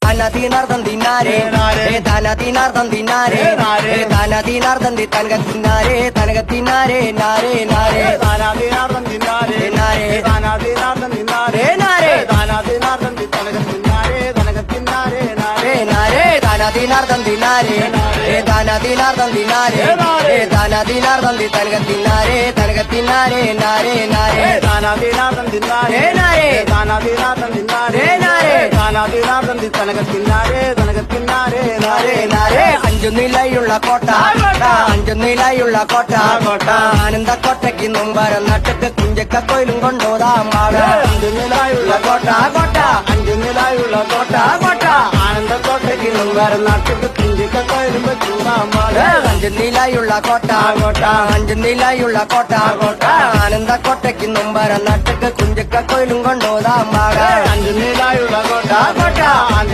Anadinardan dinare, Danadinardan dinare, Danadinardan di Tangatinare, Tangatinare, nare, nare, Danadinardan dinare, Danadinardan dinare, Danadinardan di Tanagatinare, Tanagatinare, nare, Danadinardan dinare, Danadinardan dinare, Danadinardan di Tangatinare, Tangatinare, nare, nare, Danadinardan dinare, Danadinardan dinare, Danadinardan di Tanagatinare, Tanagatinare, nare, nare, അഞ്ചുനിലയുള്ള കോട്ട അഞ്ചുനിലയുള്ള കോട്ട ആനന്ദ കോട്ടയ്ക്ക് മുമ്പരം നട്ടക്ക് കുഞ്ചക്ക കോയിലും കൊണ്ടോതാം അഞ്ചുനിലയുള്ള കോട്ട അഞ്ചുനിലയുള്ള കോട്ട ആനന്ദക്കോട്ടയ്ക്ക് മുമ്പരം നട്ടക്ക് കുഞ്ചക്ക കോയിലും അഞ്ചുനിലയുള്ള കോട്ട അഞ്ചുനിലയുള്ള കോട്ട ആനന്ദ കോട്ടയ്ക്ക് മുമ്പരം നട്ടക്ക് കുഞ്ചക്ക കോയിലും കൊണ്ടോതാം അഞ്ചുനിലയുള്ള കോട്ട